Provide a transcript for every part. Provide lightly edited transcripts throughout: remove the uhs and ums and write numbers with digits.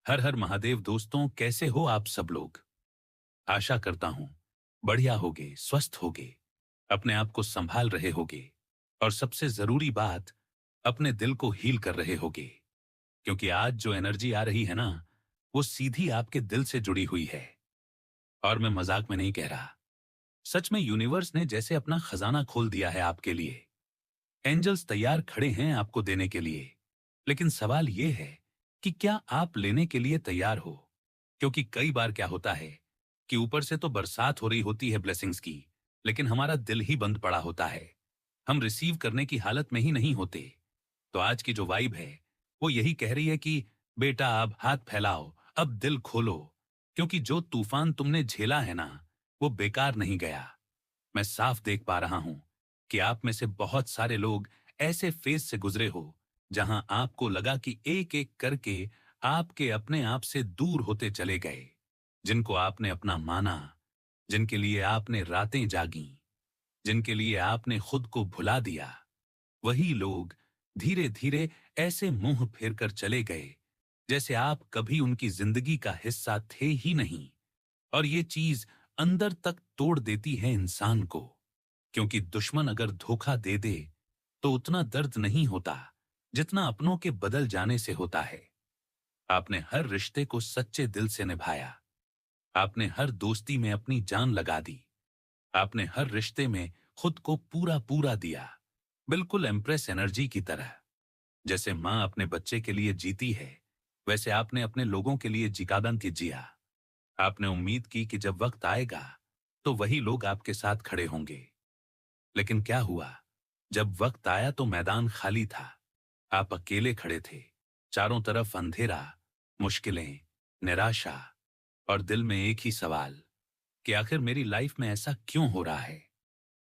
हर हर महादेव दोस्तों, कैसे हो आप सब लोग। आशा करता हूं बढ़िया होगे, स्वस्थ होगे, अपने आप को संभाल रहे होगे और सबसे जरूरी बात, अपने दिल को हील कर रहे होगे। क्योंकि आज जो एनर्जी आ रही है ना, वो सीधी आपके दिल से जुड़ी हुई है। और मैं मजाक में नहीं कह रहा, सच में यूनिवर्स ने जैसे अपना खजाना खोल दिया है आपके लिए। एंजल्स तैयार खड़े हैं आपको देने के लिए। लेकिन सवाल यह है कि क्या आप लेने के लिए तैयार हो। क्योंकि कई बार क्या होता है कि ऊपर से तो बरसात हो रही होती है ब्लेसिंग्स की, लेकिन हमारा दिल ही बंद पड़ा होता है। हम रिसीव करने की हालत में ही नहीं होते। तो आज की जो वाइब है वो यही कह रही है कि बेटा अब हाथ फैलाओ, अब दिल खोलो। क्योंकि जो तूफान तुमने झेला है ना, वो बेकार नहीं गया। मैं साफ देख पा रहा हूं कि आप में से बहुत सारे लोग ऐसे फेज से गुजरे हो जहां आपको लगा कि एक एक करके आपके अपने आप से दूर होते चले गए। जिनको आपने अपना माना, जिनके लिए आपने रातें जागी, जिनके लिए आपने खुद को भुला दिया, वही लोग धीरे धीरे ऐसे मुंह फेर कर चले गए जैसे आप कभी उनकी जिंदगी का हिस्सा थे ही नहीं। और ये चीज अंदर तक तोड़ देती है इंसान को। क्योंकि दुश्मन अगर धोखा दे दे तो उतना दर्द नहीं होता जितना अपनों के बदल जाने से होता है। आपने हर रिश्ते को सच्चे दिल से निभाया। आपने हर दोस्ती में अपनी जान लगा दी। आपने हर रिश्ते में खुद को पूरा पूरा दिया, बिल्कुल एम्प्रेस एनर्जी की तरह। जैसे माँ अपने बच्चे के लिए जीती है, वैसे आपने अपने लोगों के लिए जिकादंत जिया। आपने उम्मीद की कि जब वक्त आएगा तो वही लोग आपके साथ खड़े होंगे। लेकिन क्या हुआ, जब वक्त आया तो मैदान खाली था। आप अकेले खड़े थे। चारों तरफ अंधेरा, मुश्किलें, निराशा और दिल में एक ही सवाल कि आखिर मेरी लाइफ में ऐसा क्यों हो रहा है।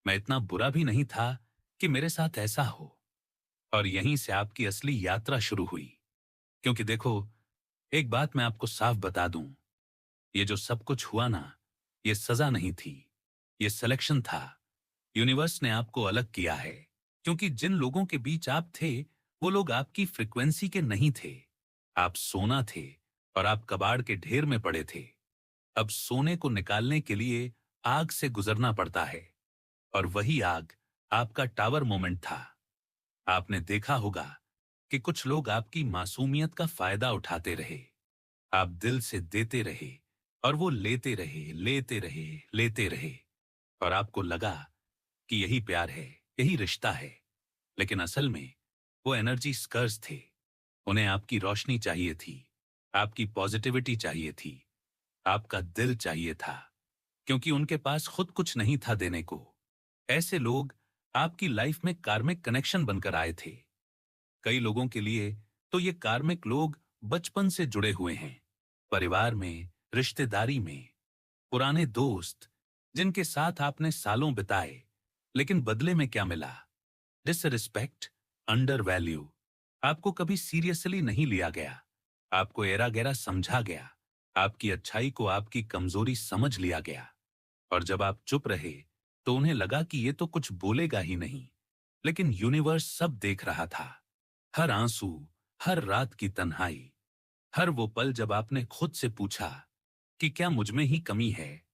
मैं इतना बुरा भी नहीं था कि मेरे साथ ऐसा हो। और यहीं से आपकी असली यात्रा शुरू हुई। क्योंकि देखो, एक बात मैं आपको साफ बता दूं, ये जो सब कुछ हुआ ना, ये सजा नहीं थी, ये सिलेक्शन था। यूनिवर्स ने आपको अलग किया है। क्योंकि जिन लोगों के बीच आप थे, वो लोग आपकी फ्रिक्वेंसी के नहीं थे। आप सोना थे और आप कबाड़ के ढेर में पड़े थे। अब सोने को निकालने के लिए आग से गुजरना पड़ता है। और वही आग आपका टावर मोमेंट था। आपने देखा होगा कि कुछ लोग आपकी मासूमियत का फायदा उठाते रहे। आप दिल से देते रहे और वो लेते रहे, लेते रहे, लेते रहे। और आपको लगा कि यही प्यार है, यही रिश्ता है। लेकिन असल में वो एनर्जी स्कर्स थे। उन्हें आपकी रोशनी चाहिए थी, आपकी पॉजिटिविटी चाहिए थी, आपका दिल चाहिए था। क्योंकि उनके पास खुद कुछ नहीं था देने को। ऐसे लोग आपकी लाइफ में कार्मिक कनेक्शन बनकर आए थे। कई लोगों के लिए तो ये कार्मिक लोग बचपन से जुड़े हुए हैं। परिवार में, रिश्तेदारी में, पुराने दोस्त, जिनके साथ आपने सालों बिताए। लेकिन बदले में क्या मिला? Disrespect, under value. आपको कभी सीरियसली नहीं लिया गया। आपको एरा गैरा समझा गया। आपकी अच्छाई को आपकी कमजोरी समझ लिया गया। और जब आप चुप रहे तो उन्हें लगा कि ये तो कुछ बोलेगा ही नहीं। लेकिन यूनिवर्स सब देख रहा था। हर आंसू, हर रात की तन्हाई, हर वो पल जब आपने खुद से पूछा कि क्या मुझ में ही कमी है।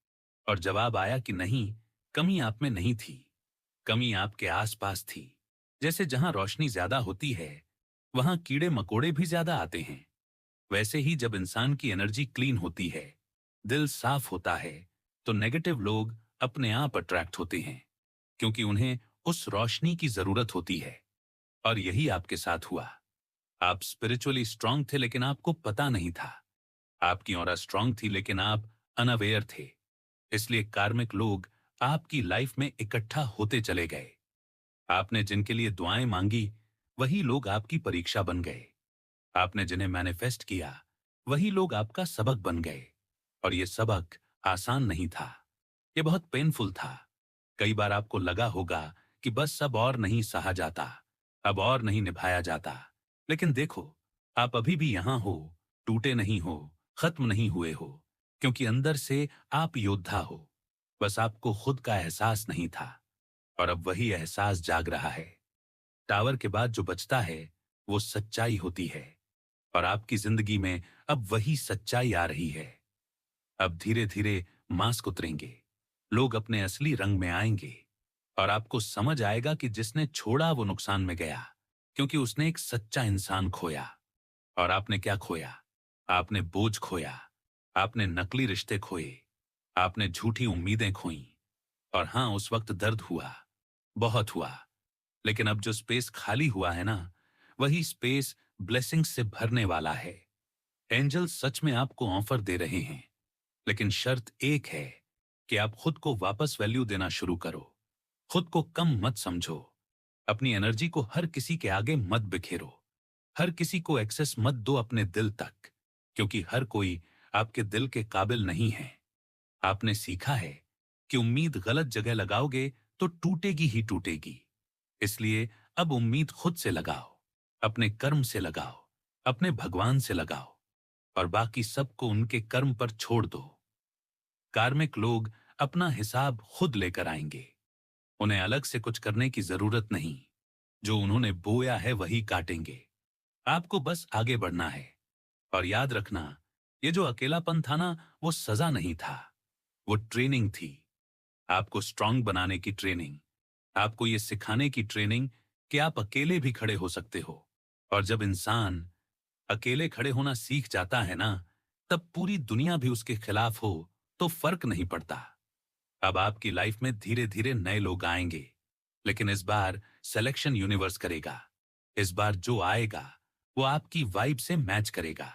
और जवाब आया कि नहीं, कमी आप में नहीं थी, कमी आपके आसपास थी। जैसे जहां रोशनी ज्यादा होती है, वहां कीड़े मकोड़े भी ज्यादा आते हैं। वैसे ही जब इंसान की एनर्जी क्लीन होती है, दिल साफ होता है, तो नेगेटिव लोग अपने आप अट्रैक्ट होते हैं। क्योंकि उन्हें उस रोशनी की जरूरत होती है। और यही आपके साथ हुआ। आप स्पिरिचुअली स्ट्रांग थे लेकिन आपको पता नहीं था। आपकी ऑरा स्ट्रांग थी लेकिन आप अनअवेयर थे। इसलिए कार्मिक लोग आपकी लाइफ में इकट्ठा होते चले गए। आपने जिनके लिए दुआएं मांगी, वही लोग आपकी परीक्षा बन गए। आपने जिन्हें मैनिफेस्ट किया, वही लोग आपका सबक बन गए। और ये सबक आसान नहीं था, ये बहुत पेनफुल था। कई बार आपको लगा होगा कि बस अब और नहीं सहा जाता, अब और नहीं निभाया जाता। लेकिन देखो, आप अभी भी यहां हो, टूटे नहीं हो, खत्म नहीं हुए हो। क्योंकि अंदर से आप योद्धा हो। बस आपको खुद का एहसास नहीं था। और अब वही एहसास जाग रहा है। टावर के बाद जो बचता है, वो सच्चाई होती है। और आपकी जिंदगी में अब वही सच्चाई आ रही है। अब धीरे धीरे मास्क उतरेंगे, लोग अपने असली रंग में आएंगे और आपको समझ आएगा कि जिसने छोड़ा वो नुकसान में गया, क्योंकि उसने एक सच्चा इंसान खोया। और आपने क्या खोया? आपने बोझ खोया, आपने नकली रिश्ते खोए, आपने झूठी उम्मीदें खोई। और हाँ, उस वक्त दर्द हुआ, बहुत हुआ। लेकिन अब जो स्पेस खाली हुआ है ना, वही स्पेस ब्लेसिंग्स से भरने वाला है। एंजल सच में आपको ऑफर दे रहे हैं, लेकिन शर्त एक है कि आप खुद को वापस वैल्यू देना शुरू करो। खुद को कम मत समझो, अपनी एनर्जी को हर किसी के आगे मत बिखेरो, हर किसी को एक्सेस मत दो अपने दिल तक, क्योंकि हर कोई आपके दिल के काबिल नहीं है। आपने सीखा है कि उम्मीद गलत जगह लगाओगे तो टूटेगी ही टूटेगी। इसलिए अब उम्मीद खुद से लगाओ, अपने कर्म से लगाओ, अपने भगवान से लगाओ, और बाकी सबको उनके कर्म पर छोड़ दो। कार्मिक लोग अपना हिसाब खुद लेकर आएंगे, उन्हें अलग से कुछ करने की जरूरत नहीं। जो उन्होंने बोया है वही काटेंगे। आपको बस आगे बढ़ना है। और याद रखना, ये जो अकेलापन था ना, वो सजा नहीं था, वो ट्रेनिंग थी। आपको स्ट्रांग बनाने की ट्रेनिंग, आपको ये सिखाने की ट्रेनिंग कि आप अकेले भी खड़े हो सकते हो। और जब इंसान अकेले खड़े होना सीख जाता है ना, तब पूरी दुनिया भी उसके खिलाफ हो तो फर्क नहीं पड़ता। अब आपकी लाइफ में धीरे धीरे नए लोग आएंगे, लेकिन इस बार सिलेक्शन यूनिवर्स करेगा। इस बार जो आएगा वो आपकी वाइब से मैच करेगा,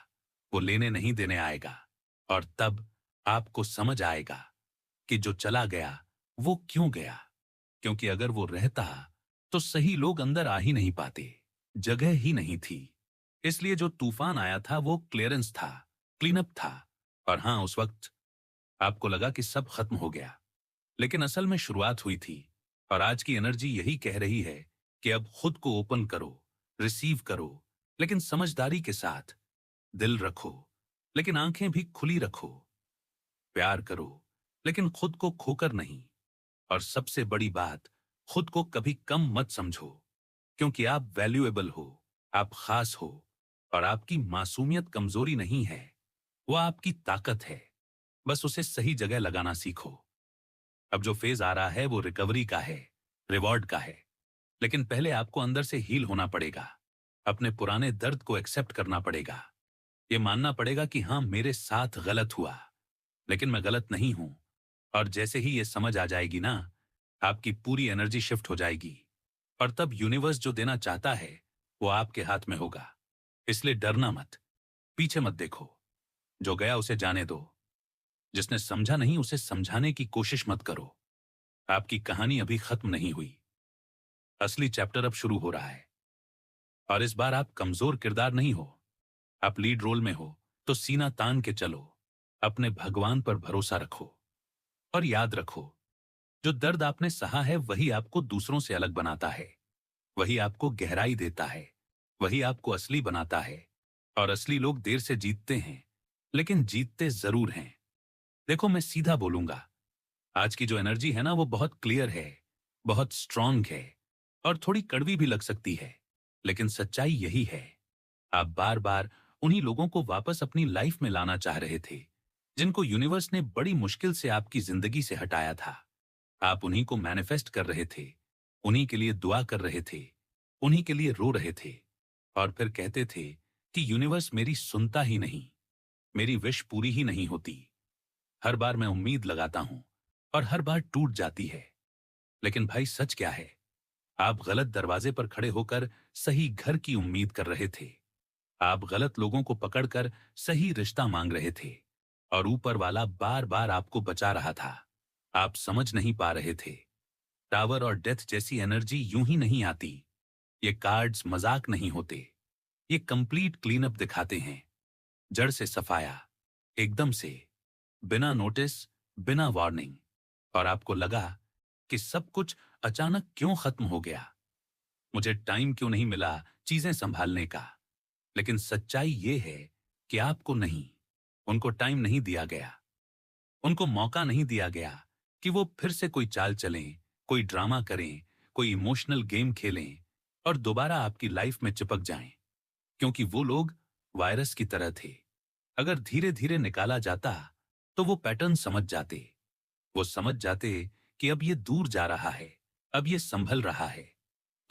वो लेने नहीं देने आएगा। और तब आपको समझ आएगा कि जो चला गया वो क्यों गया, क्योंकि अगर वो रहता तो सही लोग अंदर आ ही नहीं पाते, जगह ही नहीं थी। इसलिए जो तूफान आया था वो क्लियरेंस था, क्लीनअप था। और हाँ, उस वक्त आपको लगा कि सब खत्म हो गया, लेकिन असल में शुरुआत हुई थी। और आज की एनर्जी यही कह रही है कि अब खुद को ओपन करो, रिसीव करो, लेकिन समझदारी के साथ। दिल रखो, लेकिन आंखें भी खुली रखो। प्यार करो, लेकिन खुद को खोकर नहीं। और सबसे बड़ी बात, खुद को कभी कम मत समझो, क्योंकि आप वैल्यूएबल हो, आप खास हो। और आपकी मासूमियत कमजोरी नहीं है, वो आपकी ताकत है। बस उसे सही जगह लगाना सीखो। अब जो फेज आ रहा है वो रिकवरी का है, रिवॉर्ड का है। लेकिन पहले आपको अंदर से हील होना पड़ेगा, अपने पुराने दर्द को एक्सेप्ट करना पड़ेगा। ये मानना पड़ेगा कि हाँ, मेरे साथ गलत हुआ, लेकिन मैं गलत नहीं हूं। और जैसे ही ये समझ आ जाएगी ना, आपकी पूरी एनर्जी शिफ्ट हो जाएगी। और तब यूनिवर्स जो देना चाहता है वो आपके हाथ में होगा। इसलिए डरना मत, पीछे मत देखो। जो गया उसे जाने दो, जिसने समझा नहीं उसे समझाने की कोशिश मत करो। आपकी कहानी अभी खत्म नहीं हुई, असली चैप्टर अब शुरू हो रहा है। और इस बार आप कमजोर किरदार नहीं हो, आप लीड रोल में हो। तो सीना तान के चलो, अपने भगवान पर भरोसा रखो। और याद रखो, जो दर्द आपने सहा है वही आपको दूसरों से अलग बनाता है, वही आपको गहराई देता है, वही आपको असली बनाता है। और असली लोग देर से जीतते हैं, लेकिन जीतते जरूर हैं। देखो, मैं सीधा बोलूंगा, आज की जो एनर्जी है ना वो बहुत क्लियर है, बहुत स्ट्रांग है, और थोड़ी कड़वी भी लग सकती है। लेकिन सच्चाई यही है, आप बार बार उन्हीं लोगों को वापस अपनी लाइफ में लाना चाह रहे थे, जिनको यूनिवर्स ने बड़ी मुश्किल से आपकी जिंदगी से हटाया था। आप उन्हीं को मैनिफेस्ट कर रहे थे, उन्हीं के लिए दुआ कर रहे थे, उन्हीं के लिए रो रहे थे। और फिर कहते थे कि यूनिवर्स मेरी सुनता ही नहीं, मेरी विश पूरी ही नहीं होती। हर बार मैं उम्मीद लगाता हूं और हर बार टूट जाती है। लेकिन भाई, सच क्या है? आप गलत दरवाजे पर खड़े होकर सही घर की उम्मीद कर रहे थे। आप गलत लोगों को पकड़कर सही रिश्ता मांग रहे थे, और ऊपर वाला बार बार आपको बचा रहा था। आप समझ नहीं पा रहे थे, टावर और डेथ जैसी एनर्जी यूं ही नहीं आती। ये कार्ड्स मजाक नहीं होते, ये कंप्लीट क्लीनअप दिखाते हैं। जड़ से सफाया, एकदम से, बिना नोटिस, बिना वार्निंग। और आपको लगा कि सब कुछ अचानक क्यों खत्म हो गया, मुझे टाइम क्यों नहीं मिला चीजें संभालने का। लेकिन सच्चाई ये है कि आपको नहीं, उनको टाइम नहीं दिया गया, उनको मौका नहीं दिया गया कि वो फिर से कोई चाल चलें, कोई ड्रामा करें, कोई इमोशनल गेम खेलें और दोबारा आपकी लाइफ में चिपक जाएं। क्योंकि वो लोग वायरस की तरह थे। अगर धीरे धीरे निकाला जाता तो वो पैटर्न समझ जाते। वो समझ जाते कि अब ये दूर जा रहा है, अब ये संभल रहा है।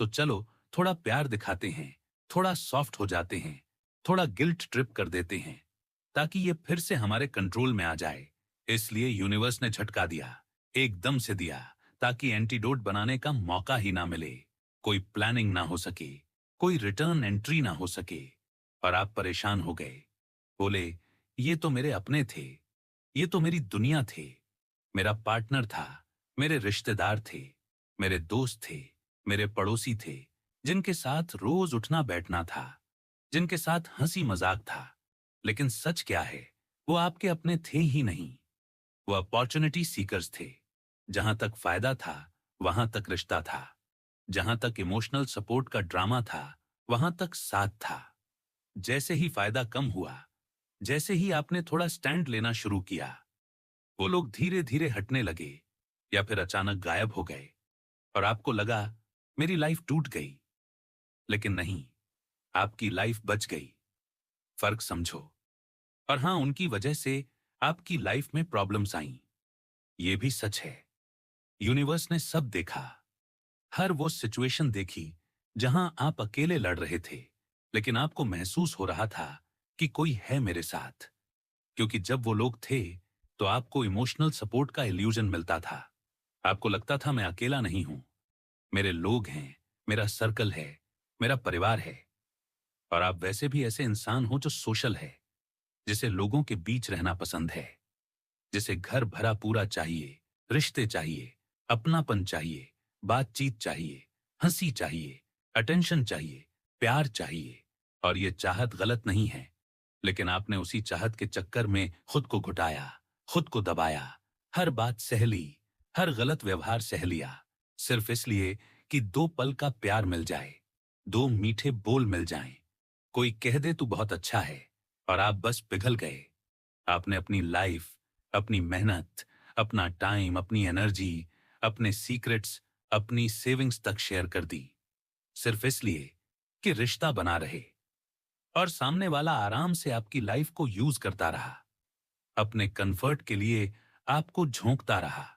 तो चलो थोड़ा प्यार दिखाते हैं, थोड़ा सॉफ्ट हो जाते हैं, थोड़ा गिल्ट ट्रिप कर देते हैं, ताकि ये फिर से हमारे कंट्रोल में आ जाए। इसलिए यूनिवर्स ने झटका दिया, एकदम से दिया, ताकि एंटीडोट बनाने का मौका ही ना मिले, कोई प्लानिंग ना हो सके, कोई रिटर्न एंट्री ना हो सके। और आप परेशान हो गए, बोले ये तो मेरे अपने थे, ये तो मेरी दुनिया थे, मेरा पार्टनर था, मेरे रिश्तेदार थे, मेरे दोस्त थे, मेरे पड़ोसी थे, जिनके साथ रोज उठना बैठना था, जिनके साथ हंसी मजाक था। लेकिन सच क्या है, वो आपके अपने थे ही नहीं। वो अपॉर्चुनिटी सीकर्स थे। जहां तक फायदा था वहां तक रिश्ता था, जहां तक इमोशनल सपोर्ट का ड्रामा था वहां तक साथ था। जैसे ही फायदा कम हुआ, जैसे ही आपने थोड़ा स्टैंड लेना शुरू किया, वो लोग धीरे धीरे हटने लगे या फिर अचानक गायब हो गए। और आपको लगा मेरी लाइफ टूट गई। लेकिन नहीं, आपकी लाइफ बच गई। फर्क समझो। और हां, उनकी वजह से आपकी लाइफ में प्रॉब्लम्स आईं। ये भी सच है। यूनिवर्स ने सब देखा। हर वो सिचुएशन देखी जहां आप अकेले लड़ रहे थे, लेकिन आपको महसूस हो रहा था कि कोई है मेरे साथ। क्योंकि जब वो लोग थे तो आपको इमोशनल सपोर्ट का इल्यूजन मिलता था। आपको लगता था मैं अकेला नहीं हूं, मेरे लोग हैं, मेरा सर्कल है, मेरा परिवार है। और आप वैसे भी ऐसे इंसान हो जो सोशल है, जिसे लोगों के बीच रहना पसंद है, जिसे घर भरा पूरा चाहिए, रिश्ते चाहिए, अपनापन चाहिए, बातचीत चाहिए, हंसी चाहिए, अटेंशन चाहिए, प्यार चाहिए। और ये चाहत गलत नहीं है, लेकिन आपने उसी चाहत के चक्कर में खुद को घुटाया, खुद को दबाया, हर बात सह ली, हर गलत व्यवहार सह लिया, सिर्फ इसलिए कि 2 पल का प्यार मिल जाए, 2 मीठे बोल मिल जाएं, कोई कह दे तू बहुत अच्छा है, और आप बस पिघल गए। आपने अपनी लाइफ, अपनी मेहनत, अपना टाइम, अपनी एनर्जी, अपने सीक्रेट्स, अपनी सेविंग्स तक शेयर कर दी, सिर्फ इसलिए कि रिश्ता बना रहे। और सामने वाला आराम से आपकी लाइफ को यूज करता रहा, अपने कंफर्ट के लिए आपको झोंकता रहा।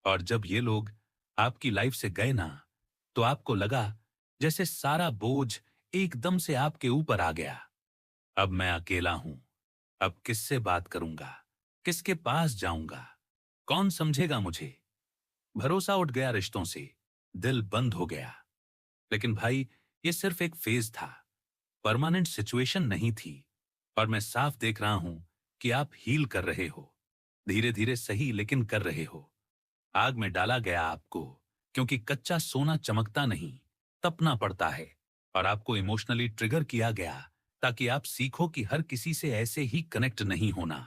और जब ये लोग आपकी लाइफ से गए ना, तो आपको लगा जैसे सारा बोझ एकदम से आपके ऊपर आ गया। अब मैं अकेला हूं, अब किससे बात करूंगा, किसके पास जाऊंगा, कौन समझेगा मुझे। भरोसा उठ गया रिश्तों से, दिल बंद हो गया। लेकिन भाई, ये सिर्फ एक फेज था, परमानेंट सिचुएशन नहीं थी। और मैं साफ देख रहा हूं कि आप हील कर रहे हो, धीरे धीरे सही, लेकिन कर रहे हो। आग में डाला गया आपको, क्योंकि कच्चा सोना चमकता नहीं, तपना पड़ता है। और आपको इमोशनली ट्रिगर किया गया, ताकि आप सीखो कि हर किसी से ऐसे ही कनेक्ट नहीं होना।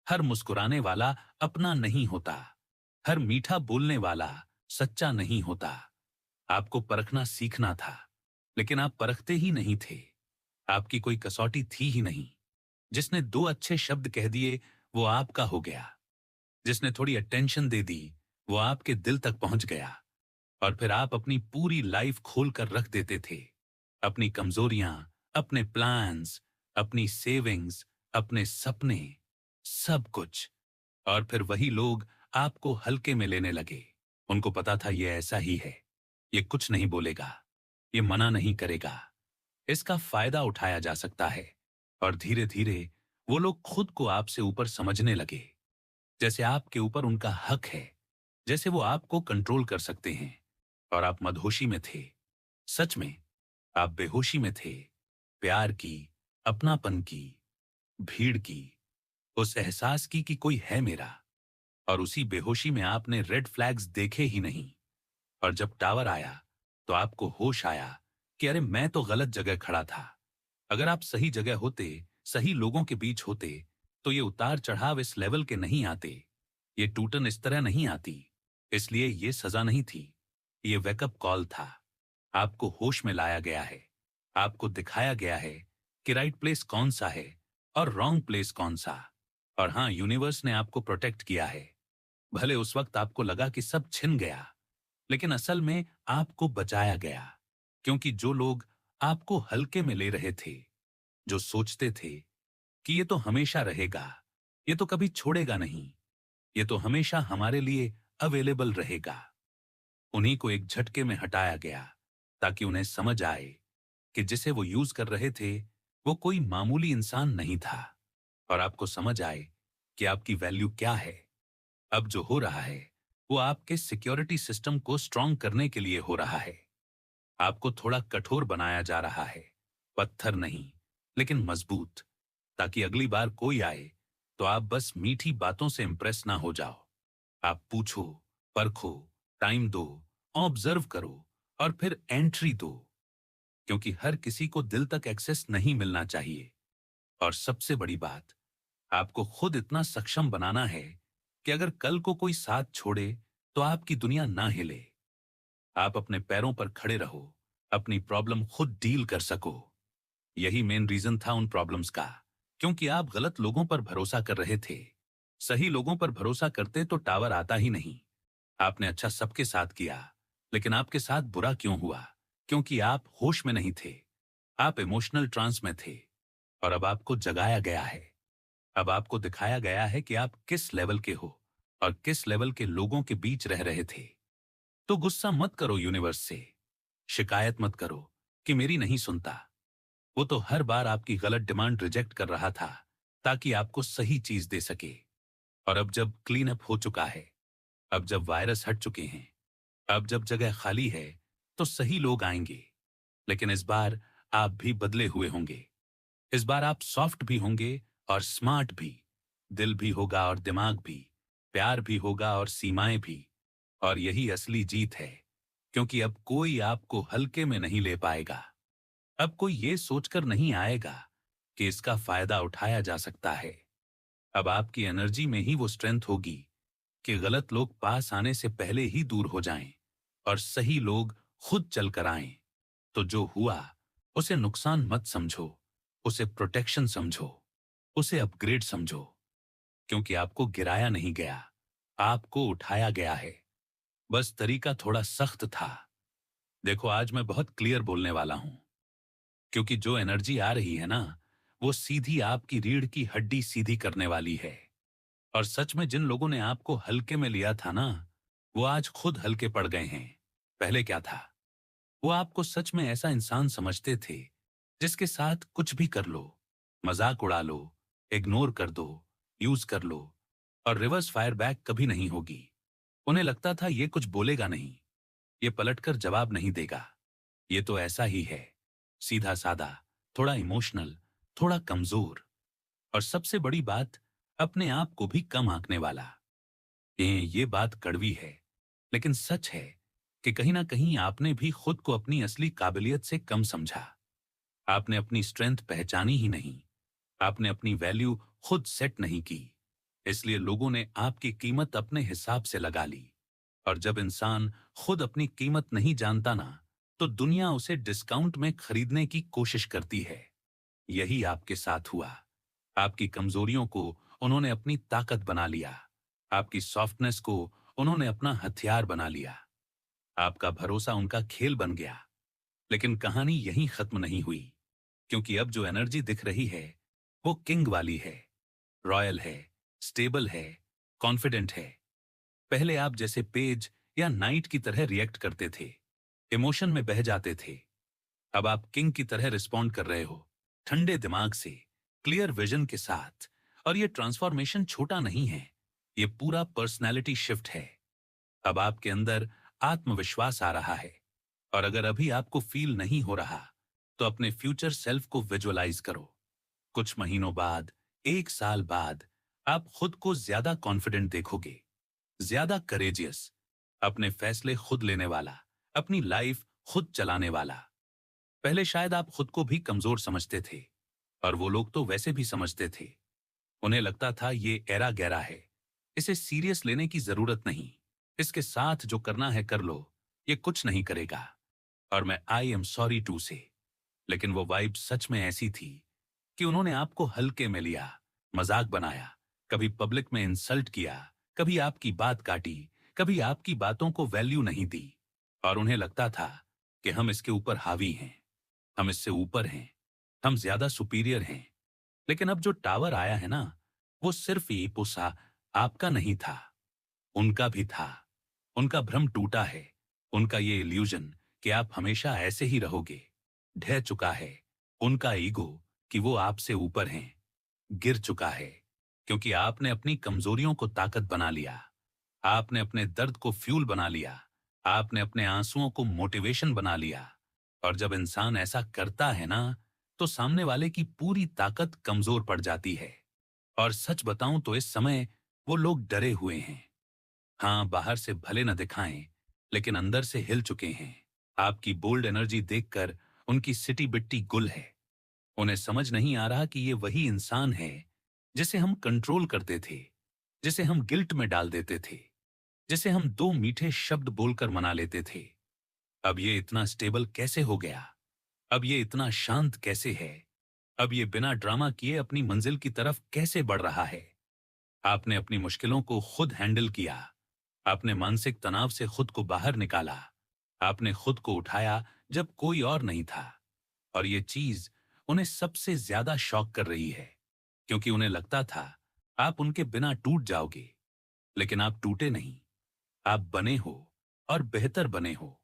हर मुस्कुराने वाला अपना नहीं होता, हर मीठा बोलने वाला सच्चा नहीं होता। आपको परखना सीखना था, लेकिन आप परखते ही नहीं थे। आपकी कोई कसौटी थी ही नहीं। जिसने 2 अच्छे शब्द कह दिए, वो आपका हो गया। जिसने थोड़ी अटेंशन दे दी, वो आपके दिल तक पहुंच गया। और फिर आप अपनी पूरी लाइफ खोल कर रख देते थे, अपनी कमजोरियां, अपने प्लान्स, अपनी सेविंग्स, अपने सपने, सब कुछ। और फिर वही लोग आपको हल्के में लेने लगे। उनको पता था ये ऐसा ही है, ये कुछ नहीं बोलेगा, ये मना नहीं करेगा, इसका फायदा उठाया जा सकता है। और धीरे धीरे वो लोग खुद को आपसे ऊपर समझने लगे, जैसे आपके ऊपर उनका हक है, जैसे वो आपको कंट्रोल कर सकते हैं। और आप मदहोशी में थे, सच में आप बेहोशी में थे, प्यार की, अपनापन की, भीड़ की, उस एहसास की कि कोई है मेरा। और उसी बेहोशी में आपने रेड फ्लैग्स देखे ही नहीं। और जब टावर आया तो आपको होश आया कि अरे, मैं तो गलत जगह खड़ा था। अगर आप सही जगह होते, सही लोगों के बीच होते, तो ये उतार चढ़ाव इस लेवल के नहीं आते, ये टूटन इस तरह नहीं आती। इसलिए ये सजा नहीं थी, ये वेकअप कॉल था। आपको होश में लाया गया है, आपको दिखाया गया है कि राइट प्लेस कौन सा है और रॉन्ग प्लेस कौन सा। और हां, यूनिवर्स ने आपको प्रोटेक्ट किया है। भले उस वक्त आपको लगा कि सब छिन गया, लेकिन असल में आपको बचाया गया। क्योंकि जो लोग आपको हल्के में ले रहे थे, जो सोचते थे कि ये तो हमेशा रहेगा, ये तो कभी छोड़ेगा नहीं, ये तो हमेशा हमारे लिए अवेलेबल रहेगा। उन्हीं को एक झटके में हटाया गया ताकि उन्हें समझ आए कि जिसे वो यूज कर रहे थे वो कोई मामूली इंसान नहीं था, और आपको समझ आए कि आपकी वैल्यू क्या है। अब जो हो रहा है वो आपके सिक्योरिटी सिस्टम को स्ट्रांग करने के लिए हो रहा है। आपको थोड़ा कठोर बनाया जा रहा है, पत्थर नहीं लेकिन मजबूत, ताकि अगली बार कोई आए तो आप बस मीठी बातों से इंप्रेस ना हो जाओ। आप पूछो, परखो, टाइम दो, ऑब्जर्व करो और फिर एंट्री दो, क्योंकि हर किसी को दिल तक एक्सेस नहीं मिलना चाहिए। और सबसे बड़ी बात, आपको खुद इतना सक्षम बनाना है कि अगर कल को कोई साथ छोड़े तो आपकी दुनिया ना हिले। आप अपने पैरों पर खड़े रहो, अपनी प्रॉब्लम खुद डील कर सको। यही मेन रीजन था उन प्रॉब्लम्स का, क्योंकि आप गलत लोगों पर भरोसा कर रहे थे। सही लोगों पर भरोसा करते तो टावर आता ही नहीं। आपने अच्छा सबके साथ किया, लेकिन आपके साथ बुरा क्यों हुआ? क्योंकि आप होश में नहीं थे, आप इमोशनल ट्रांस में थे। और अब आपको जगाया गया है, अब आपको दिखाया गया है कि आप किस लेवल के हो और किस लेवल के लोगों के बीच रह रहे थे। तो गुस्सा मत करो यूनिवर्स से, शिकायत मत करो कि मेरी नहीं सुनता। वो तो हर बार आपकी गलत डिमांड रिजेक्ट कर रहा था ताकि आपको सही चीज दे सके। और अब जब क्लीन अप हो चुका है, अब जब वायरस हट चुके हैं, अब जब जगह खाली है, तो सही लोग आएंगे। लेकिन इस बार आप भी बदले हुए होंगे। इस बार आप सॉफ्ट भी होंगे और स्मार्ट भी। दिल भी होगा और दिमाग भी। प्यार भी होगा और सीमाएं भी। और यही असली जीत है, क्योंकि अब कोई आपको हल्के में नहीं ले पाएगा। अब कोई ये सोचकर नहीं आएगा कि इसका फायदा उठाया जा सकता है। अब आपकी एनर्जी में ही वो स्ट्रेंथ होगी कि गलत लोग पास आने से पहले ही दूर हो जाएं और सही लोग खुद चल कर आएं। तो जो हुआ उसे नुकसान मत समझो, उसे प्रोटेक्शन समझो, उसे अपग्रेड समझो, क्योंकि आपको गिराया नहीं गया, आपको उठाया गया है। बस तरीका थोड़ा सख्त था। देखो, आज मैं बहुत क्लियर बोलने वाला हूं, क्योंकि जो एनर्जी आ रही है ना, वो सीधी आपकी रीढ़ की हड्डी सीधी करने वाली है। और सच में जिन लोगों ने आपको हल्के में लिया था ना, वो आज खुद हल्के पड़ गए हैं। पहले क्या था? वो आपको सच में ऐसा इंसान समझते थे जिसके साथ कुछ भी कर लो, मजाक उड़ा लो, इग्नोर कर दो, यूज कर लो, और रिवर्स फायर बैक कभी नहीं होगी। उन्हें लगता था ये कुछ बोलेगा नहीं, ये पलटकर जवाब नहीं देगा, ये तो ऐसा ही है, सीधा साधा, थोड़ा इमोशनल, थोड़ा कमजोर, और सबसे बड़ी बात, अपने आप को भी कम आंकने वाला। ये बात कड़वी है, लेकिन सच है कि कहीं ना कहीं आपने भी खुद को अपनी असली काबिलियत से कम समझा। आपने अपनी स्ट्रेंथ पहचानी ही नहीं, आपने अपनी वैल्यू खुद सेट नहीं की, इसलिए लोगों ने आपकी कीमत अपने हिसाब से लगा ली। और जब इंसान खुद अपनी कीमत नहीं जानता ना, तो दुनिया उसे डिस्काउंट में खरीदने की कोशिश करती है। यही आपके साथ हुआ। आपकी कमजोरियों को उन्होंने अपनी ताकत बना लिया, आपकी सॉफ्टनेस को उन्होंने अपना हथियार बना लिया, आपका भरोसा उनका खेल बन गया। लेकिन कहानी यहीं खत्म नहीं हुई, क्योंकि अब जो एनर्जी दिख रही है वो किंग वाली है, रॉयल है, स्टेबल है, कॉन्फिडेंट है। पहले आप जैसे पेज या नाइट की तरह रिएक्ट करते थे, इमोशन में बह जाते थे। अब आप किंग की तरह रिस्पॉन्ड कर रहे हो, ठंडे दिमाग से, क्लियर विजन के साथ। और ये ट्रांसफॉर्मेशन छोटा नहीं है, ये पूरा पर्सनैलिटी शिफ्ट है। अब आपके अंदर आत्मविश्वास आ रहा है। और अगर अभी आपको फील नहीं हो रहा, तो अपने फ्यूचर सेल्फ को विजुअलाइज करो। कुछ महीनों बाद, एक साल बाद, आप खुद को ज्यादा कॉन्फिडेंट देखोगे, ज्यादा करेजियस, अपने फैसले खुद लेने वाला, अपनी लाइफ खुद चलाने वाला। पहले शायद आप खुद को भी कमजोर समझते थे, और वो लोग तो वैसे भी समझते थे। उन्हें लगता था ये एरा गहरा है, इसे सीरियस लेने की जरूरत नहीं, इसके साथ जो करना है कर लो, ये कुछ नहीं करेगा। और मैं आई एम सॉरी टू से, लेकिन वो वाइब सच में ऐसी थी कि उन्होंने आपको हल्के में लिया, मजाक बनाया, कभी पब्लिक में इंसल्ट किया, कभी आपकी बात काटी, कभी आपकी बातों को वैल्यू नहीं दी। और उन्हें लगता था कि हम इसके ऊपर हावी हैं, हम इससे ऊपर हैं। हम ज्यादा सुपीरियर हैं। लेकिन अब जो टावर आया है ना, वो सिर्फ ये पुसा आपका नहीं था, उनका भी था। उनका भ्रम टूटा है। उनका ये इल्यूजन कि आप हमेशा ऐसे ही रहोगे ढह चुका है। उनका ईगो कि वो आपसे ऊपर हैं गिर चुका है, क्योंकि आपने अपनी कमजोरियों को ताकत बना लिया। आपने अपने दर्द को फ्यूल बना लिया। आपने अपने आंसुओं को मोटिवेशन बना लिया। और जब इंसान ऐसा करता है ना, तो सामने वाले की पूरी ताकत कमजोर पड़ जाती है। और सच बताऊं तो इस समय वो लोग डरे हुए हैं। हाँ, बाहर से भले न दिखाएं, लेकिन अंदर से हिल चुके हैं। आपकी बोल्ड एनर्जी देखकर उनकी सिटी बिट्टी गुल है। उन्हें समझ नहीं आ रहा कि ये वही इंसान है जिसे हम कंट्रोल करते थे, जिसे हम गिल्ट में डाल देते थे, जिसे हम दो मीठे शब्द बोलकर मना लेते थे। अब ये इतना स्टेबल कैसे हो गया? अब ये इतना शांत कैसे है? अब ये बिना ड्रामा किए अपनी मंजिल की तरफ कैसे बढ़ रहा है? आपने अपनी मुश्किलों को खुद हैंडल किया। आपने मानसिक तनाव से खुद को बाहर निकाला। आपने खुद को उठाया जब कोई और नहीं था। और ये चीज उन्हें सबसे ज्यादा शॉक कर रही है, क्योंकि उन्हें लगता था आप उनके बिना टूट जाओगे। लेकिन आप टूटे नहीं। आप बने हो, और बेहतर बने हो।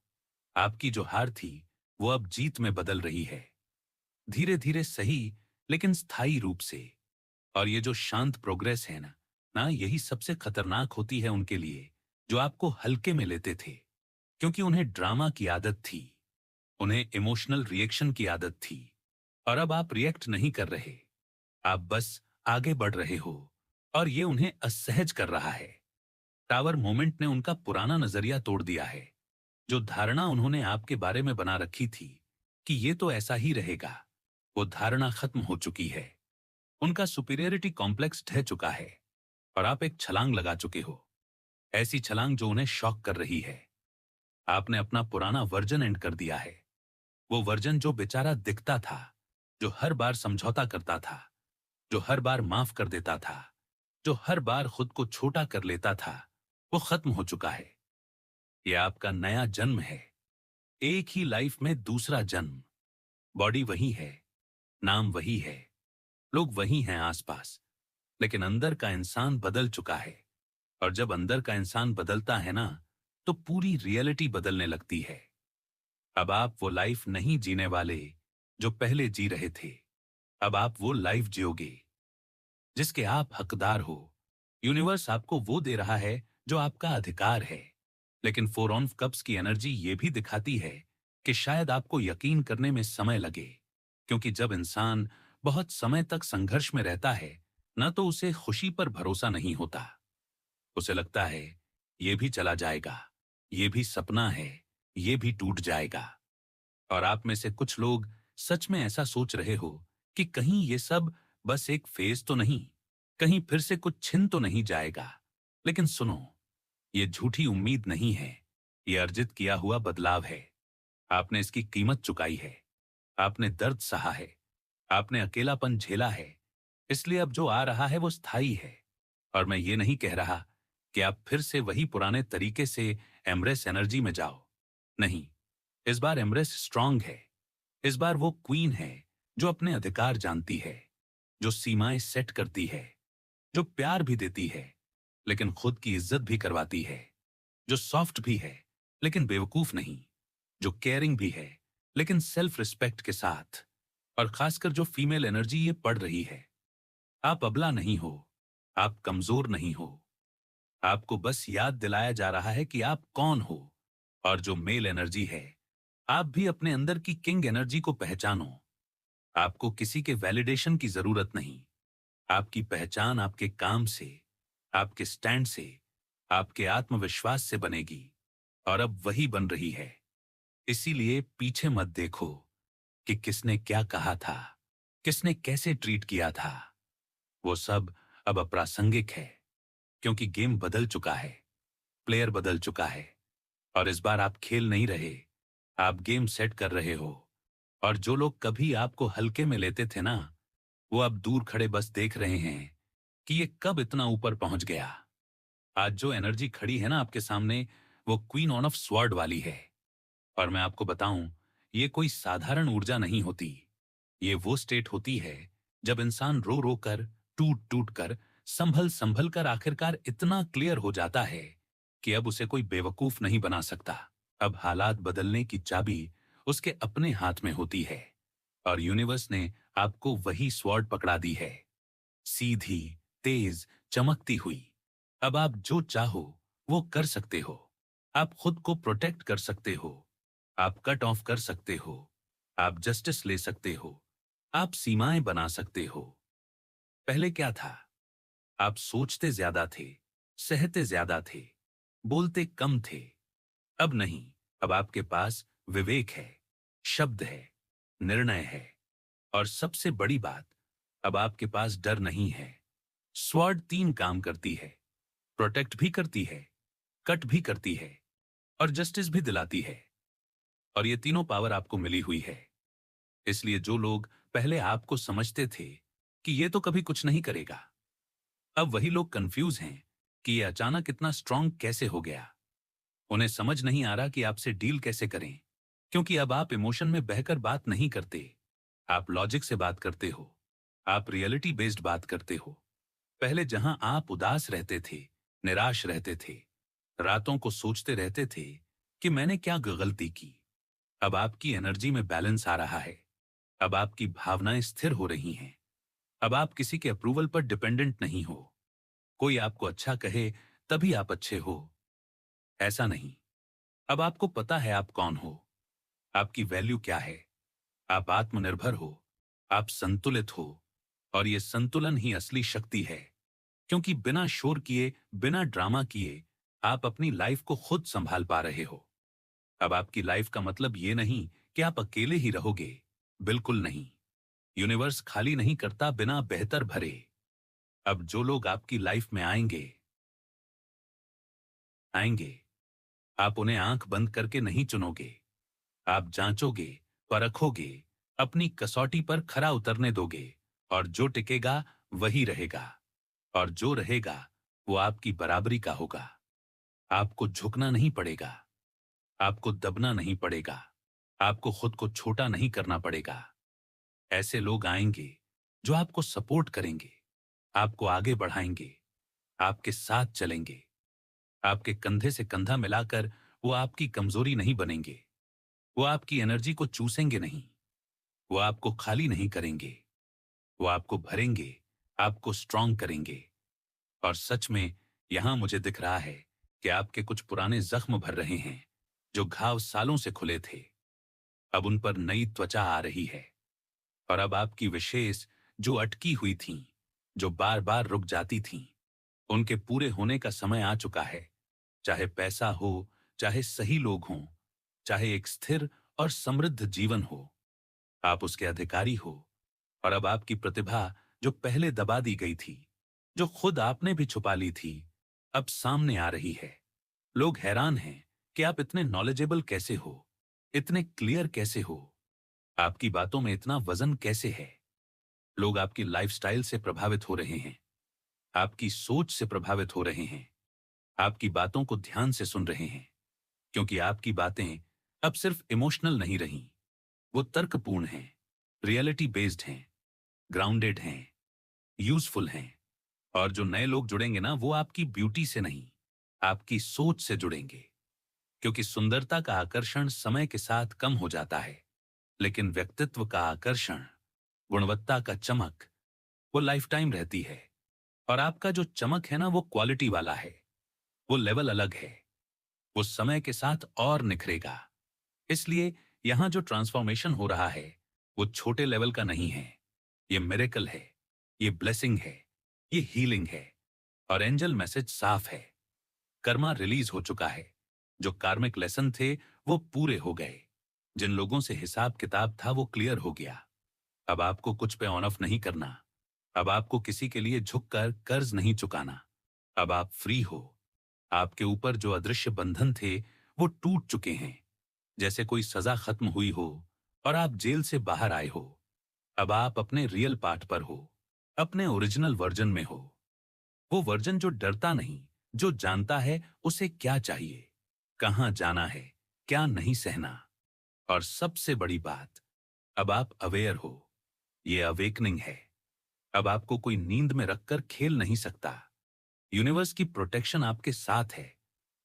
आपकी जो हार थी, वो अब जीत में बदल रही है। धीरे धीरे सही, लेकिन स्थायी रूप से। और ये जो शांत प्रोग्रेस है ना यही सबसे खतरनाक होती है उनके लिए, जो आपको हल्के में लेते थे। क्योंकि उन्हें ड्रामा की आदत थी। उन्हें इमोशनल रिएक्शन की आदत थी। और अब आप रिएक्ट नहीं कर रहे। आप बस आगे बढ़ रहे हो। और ये उन्हें असहज कर रहा है। टावर मोमेंट ने उनका पुराना नजरिया तोड़ दिया है। जो धारणा उन्होंने आपके बारे में बना रखी थी कि ये तो ऐसा ही रहेगा, वो धारणा खत्म हो चुकी है। उनका सुपीरियरिटी कॉम्प्लेक्स ढह चुका है। और आप एक छलांग लगा चुके हो। ऐसी छलांग जो उन्हें शॉक कर रही है। आपने अपना पुराना वर्जन एंड कर दिया है। वो वर्जन जो बेचारा दिखता था, जो हर बार समझौता करता था, जो हर बार माफ कर देता था, जो हर बार खुद को छोटा कर लेता था, वो खत्म हो चुका है। ये आपका नया जन्म है। एक ही लाइफ में दूसरा जन्म। बॉडी वही है, नाम वही है, लोग वही हैं आसपास। लेकिन अंदर का इंसान बदल चुका है। और जब अंदर का इंसान बदलता है ना, तो पूरी रियलिटी बदलने लगती है। अब आप वो लाइफ नहीं जीने वाले जो पहले जी रहे थे। अब आप वो लाइफ जियोगे जिसके आप हकदार हो। यूनिवर्स आपको वो दे रहा है जो आपका अधिकार है। लेकिन फोर ऑन कप्स की एनर्जी ये भी दिखाती है कि शायद आपको यकीन करने में समय लगे। क्योंकि जब इंसान बहुत समय तक संघर्ष में रहता है ना, तो उसे खुशी पर भरोसा नहीं होता। उसे लगता है ये भी चला जाएगा, ये भी सपना है, ये भी टूट जाएगा। और आप में से कुछ लोग सच में ऐसा सोच रहे हो कि कहीं ये सब बस एक फेज तो नहीं, कहीं फिर से कुछ छिन तो नहीं जाएगा। लेकिन सुनो, ये झूठी उम्मीद नहीं है, ये अर्जित किया हुआ बदलाव है। आपने इसकी कीमत चुकाई है। आपने दर्द सहा है। आपने अकेलापन झेला है। इसलिए अब जो आ रहा है वो स्थायी है। और मैं ये नहीं कह रहा कि आप फिर से वही पुराने तरीके से एम्ब्रेस एनर्जी में जाओ। नहीं, इस बार एम्ब्रेस स्ट्रांग है। इस बार वो क्वीन है जो अपने अधिकार जानती है, जो सीमाएं सेट करती है, जो प्यार भी देती है लेकिन खुद की इज्जत भी करवाती है, जो सॉफ्ट भी है लेकिन बेवकूफ नहीं, जो केयरिंग भी है लेकिन सेल्फ रिस्पेक्ट के साथ। और खासकर जो फीमेल एनर्जी ये पढ़ रही है, आप अबला नहीं हो, आप कमजोर नहीं हो। आपको बस याद दिलाया जा रहा है कि आप कौन हो। और जो मेल एनर्जी है, आप भी अपने अंदर की किंग एनर्जी को पहचानो। आपको किसी के वैलिडेशन की जरूरत नहीं। आपकी पहचान आपके काम से, आपके स्टैंड से, आपके आत्मविश्वास से बनेगी। और अब वही बन रही है। इसीलिए पीछे मत देखो कि किसने क्या कहा था, किसने कैसे ट्रीट किया था। वो सब अब अप्रासंगिक है। क्योंकि गेम बदल चुका है, प्लेयर बदल चुका है। और इस बार आप खेल नहीं रहे, आप गेम सेट कर रहे हो। और जो लोग कभी आपको हल्के में लेते थे ना, वो अब दूर खड़े बस देख रहे हैं कि ये कब इतना ऊपर पहुंच गया। आज जो एनर्जी खड़ी है ना आपके सामने, वो क्वीन ऑन ऑफ स्वॉर्ड वाली है। और मैं आपको बताऊं, ये कोई साधारण ऊर्जा नहीं होती। ये वो स्टेट होती है जब इंसान रो रो कर, टूट टूट कर, संभल संभल कर आखिरकार इतना क्लियर हो जाता है कि अब उसे कोई बेवकूफ नहीं बना सकता। अब हालात बदलने की चाबी उसके अपने हाथ में होती है और यूनिवर्स ने आपको वही स्वॉर्ड पकड़ा दी है, सीधी, तेज, चमकती हुई। अब आप जो चाहो वो कर सकते हो। आप खुद को प्रोटेक्ट कर सकते हो। आप कट ऑफ कर सकते हो। आप जस्टिस ले सकते हो। आप सीमाएं बना सकते हो। पहले क्या था? आप सोचते ज्यादा थे, सहते ज्यादा थे, बोलते कम थे। अब नहीं। अब आपके पास विवेक है, शब्द है, निर्णय है और सबसे बड़ी बात, अब आपके पास डर नहीं है। स्वॉर्ड 3 काम करती है, प्रोटेक्ट भी करती है, कट भी करती है और जस्टिस भी दिलाती है। और ये तीनों पावर आपको मिली हुई है। इसलिए जो लोग पहले आपको समझते थे कि ये तो कभी कुछ नहीं करेगा, अब वही लोग कंफ्यूज हैं कि ये अचानक इतना स्ट्रांग कैसे हो गया। उन्हें समझ नहीं आ रहा कि आपसे डील कैसे करें, क्योंकि अब आप इमोशन में बहकर बात नहीं करते। आप लॉजिक से बात करते हो। आप रियलिटी बेस्ड बात करते हो। पहले जहां आप उदास रहते थे, निराश रहते थे, रातों को सोचते रहते थे कि मैंने क्या गलती की, अब आपकी एनर्जी में बैलेंस आ रहा है। अब आपकी भावनाएं स्थिर हो रही हैं। अब आप किसी के अप्रूवल पर डिपेंडेंट नहीं हो। कोई आपको अच्छा कहे तभी आप अच्छे हो, ऐसा नहीं। अब आपको पता है आप कौन हो, आपकी वैल्यू क्या है। आप आत्मनिर्भर हो, आप संतुलित हो और ये संतुलन ही असली शक्ति है। क्योंकि बिना शोर किए, बिना ड्रामा किए आप अपनी लाइफ को खुद संभाल पा रहे हो। अब आपकी लाइफ का मतलब ये नहीं कि आप अकेले ही रहोगे, बिल्कुल नहीं। यूनिवर्स खाली नहीं करता बिना बेहतर भरे। अब जो लोग आपकी लाइफ में आएंगे आएंगे, आप उन्हें आंख बंद करके नहीं चुनोगे। आप जांचोगे, परखोगे, अपनी कसौटी पर खरा उतरने दोगे और जो टिकेगा वही रहेगा और जो रहेगा वो आपकी बराबरी का होगा। आपको झुकना नहीं पड़ेगा, आपको दबना नहीं पड़ेगा, आपको खुद को छोटा नहीं करना पड़ेगा। ऐसे लोग आएंगे जो आपको सपोर्ट करेंगे, आपको आगे बढ़ाएंगे, आपके साथ चलेंगे। आपके कंधे से कंधा मिलाकर वो आपकी कमजोरी नहीं बनेंगे। वो आपकी एनर्जी को चूसेंगे नहीं। वो आपको खाली नहीं करेंगे। वो आपको भरेंगे, आपको स्ट्रांग करेंगे। और सच में यहां मुझे दिख रहा है कि आपके कुछ पुराने जख्म भर रहे हैं, जो घाव सालों से खुले थे। अब उन पर नई त्वचा आ रही है और अब आपकी विशेष जो अटकी हुई थीं, जो बार बार रुक जाती थीं, उनके पूरे होने का समय आ चुका है। चाहे पैसा हो, चाहे सही लोग हों, चाहे एक स्थिर और समृद्ध जीवन हो, आप उसके अधिकारी हो। और अब आपकी प्रतिभा जो पहले दबा दी गई थी, जो खुद आपने भी छुपा ली थी, अब सामने आ रही है। लोग हैरान हैं कि आप इतने नॉलेजेबल कैसे हो, इतने क्लियर कैसे हो, आपकी बातों में इतना वजन कैसे है। लोग आपकी लाइफस्टाइल से प्रभावित हो रहे हैं, आपकी सोच से प्रभावित हो रहे हैं, आपकी बातों को ध्यान से सुन रहे हैं, क्योंकि आपकी बातें अब सिर्फ इमोशनल नहीं रहीं, वो तर्कपूर्ण हैं, रियलिटी बेस्ड हैं, ग्राउंडेड हैं, यूजफुल हैं। और जो नए लोग जुड़ेंगे ना, वो आपकी ब्यूटी से नहीं, आपकी सोच से जुड़ेंगे। क्योंकि सुंदरता का आकर्षण समय के साथ कम हो जाता है, लेकिन व्यक्तित्व का आकर्षण, गुणवत्ता का चमक, वो लाइफ टाइम रहती है। और आपका जो चमक है ना, वो क्वालिटी वाला है, वो लेवल अलग है, वो समय के साथ और निखरेगा। इसलिए यहां जो ट्रांसफॉर्मेशन हो रहा है, वो छोटे लेवल का नहीं है। ये मिरेकल है, ये ब्लेसिंग है, ये हीलिंग है। और एंजल मैसेज साफ है, कर्मा रिलीज हो चुका है। जो कार्मिक लेसन थे वो पूरे हो गए। जिन लोगों से हिसाब किताब था वो क्लियर हो गया। अब आपको कुछ पे ऑन ऑफ नहीं करना। अब आपको किसी के लिए झुककर कर्ज नहीं चुकाना। अब आप फ्री हो। आपके ऊपर जो अदृश्य बंधन थे वो टूट चुके हैं, जैसे कोई सजा खत्म हुई हो और आप जेल से बाहर आए हो। अब आप अपने रियल पार्ट पर हो, अपने ओरिजिनल वर्जन में हो। वो वर्जन जो डरता नहीं, जो जानता है उसे क्या चाहिए, कहां जाना है, क्या नहीं सहना। और सबसे बड़ी बात, अब आप अवेयर हो। ये अवेकनिंग है। अब आपको कोई नींद में रखकर खेल नहीं सकता। यूनिवर्स की प्रोटेक्शन आपके साथ है।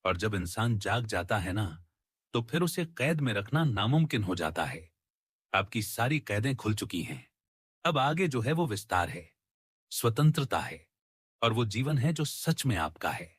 और जब इंसान जाग जाता है ना, तो फिर उसे कैद में रखना नामुमकिन हो जाता है। आपकी सारी कैदें खुल चुकी हैं। अब आगे जो है वो विस्तार है, स्वतंत्रता है, और वो जीवन है जो सच में आपका है।